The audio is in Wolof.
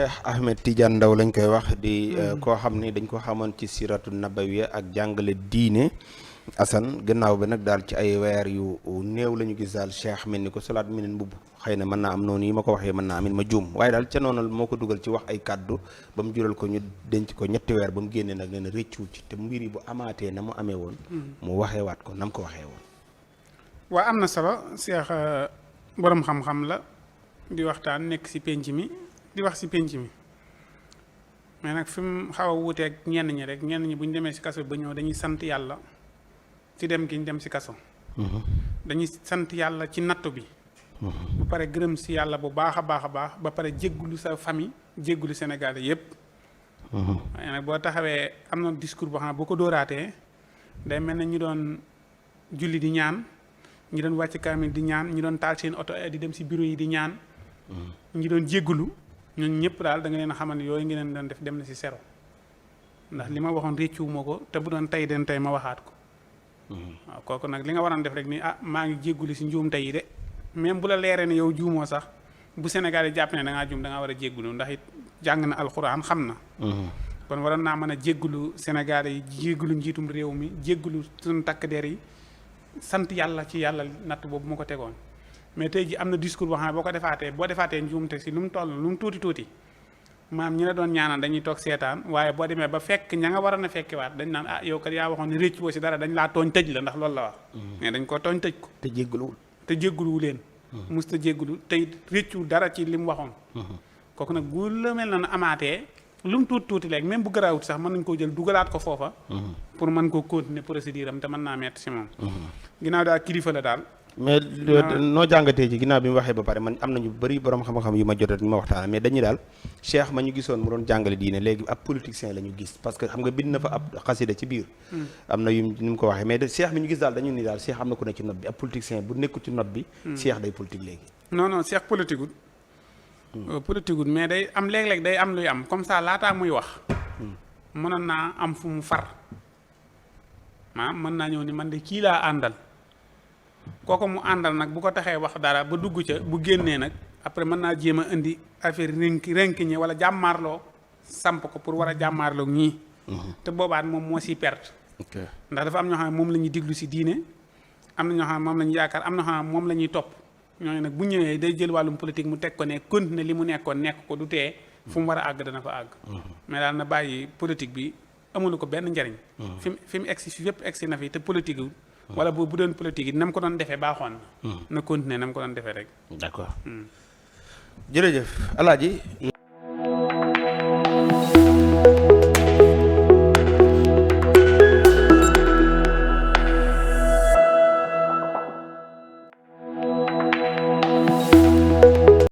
Cheikh Ahmed Tidiane Ndao lañ koy wax di koo xam ni dañ ko xamoon ci siratu nabawiya ak jàngale diine Assane gannaaw bi nag daal ci ay weer yu néew la ñu gis daal Cheikh mel ni ko solaat meneen mbubb xëy na mën naa am noonu yi ma ko waxee mën naa amit ma juum waaye daal ca noonu moo ko dugal ci wax ay kàddu ba mu jural ko ñu denc ko ñetti weer ba mu génnee nag nee na rëccu ci te mbir yi bu amaatee na mu amee woon mu waxee waat ko na mu ko waxee woon. waa am na solo Cheikh borom xam-xam la di waxtaan nekk ci penc mi di wax ci penc mi mais nag fi mu xaw a wuuteeg ñenn ñi rek ñenn ñi bu ñu demee ci kaso ba ñëw dañuy sant yàlla ci dem gi ñu dem ci kaso. dañuy sant yàlla ci nattu bi. ba pare gërëm ci yàlla bu baax a baax a baax ba pare jéggulu sa famille jéggulu Sénégal yépp waaye nag boo taxawee am na discours boo xam ne boo ko dóoraatee day mel ne ñu doon julli di ñaan ñi doon wàcc kaamil di ñaan ñi doon taal seen oto di dem ci bureau yi di ñaan ñi doon jéggulu ñun ñëpp daal da nga leen a xamal yooyu ngi leen doon def dem na ci zéro ndax li ma waxoon réccuwuma ko te bu doon tey den tey ma waxaat ko waaw kooku nag li nga waroon def rek ni maa ngi jéggulu ci njuumte yi de même bu la leeree ne yow juumoo sax bu Sénégal yi jàpp ne da ngaa juum da ngaa war a jéggulu ndax it jàng na alxuraan xam na kon waroon naa mën a jéggulu Sénégal yi jéggulu njiitum réew mi jéggulu suñu takk der yi sant yàlla ci yàlla natt boobu ma ko tegoon mais tey ji am na discours boo xam ne boo defaatee njuumte si lu mu toll lu mu tuuti maam ñi la doon ñaanal dañuy toog seetaan waaye boo demee ba fekk ña nga waroon a fekkiwaat dañ naan yow kat yaa waxoon ne réccu woo si dara dañ laa tooñ tëj la ndax loolu la wax mais dañ ko tooñ tëj ko te jégguluwu leen mus ta jéggulu tey réccu dara ci li mu waxoon kooku nag bu la mel na amaatee lu mu tuuti léegi même bu garaawut sax mën nañ koo jël dugalaat ko foofa pour mën koo continuer procédure am te mën naa metti si moom ginnaaw daal kilifa la daal mais noo jàngatee ci ginnaaw bi mu waxee ba pare man am nañu bëri borom xam-xam yu ma jotat ñu ma waxtaan mais dañuy daal Cheikh ma ñu gisoon mu doon jàngale diine léegi ab politicien la ñu gis parce que xam nga bind na fa ab xasida ci biir am na yu ni mu ko waxee mais Cheikh mi ñu gis daal dañu ni daal Cheikh am na ku ne ci note bi ab politicien bu nekkul ci note bi Cheikh day politique léegi non Cheikh politique ut mais day am léeg-léeg day am luy am comme ça laataa muy wax mënoon naa am fu mu far mën naa ñëw ni man de kii laa àndal kooku mu àndal nag bu ko taxee wax dara ba dugg ca bu génnee nag après mën naa jéem a indi affaire renk ñi wala jàmmaarloo samp ko pour war a jàmmaarloo ñii te boobaat moom moo siy perte ndax dafa am ñoo xam ne moom la ñuy diglu si diine am na ñoo xam ne moom la ñuy yaakaar am na ñoo xam ne moom la ñuy topp ñooñu nag bu ñëwee day jël wàllum politique mu teg ko ne continuer li mu nekkoon nekk ko du tee fu mu war a àgg dana fa àgg mais daal na bàyyi politique bi amulu ko benn njariñ fi mu egsi fi yëpp egsi na fi te politique wu wala bu doon politique yi na mu ko doon defee baaxoon na continuer na mu ko doon defee rek d'accord jërëjëf Alaaji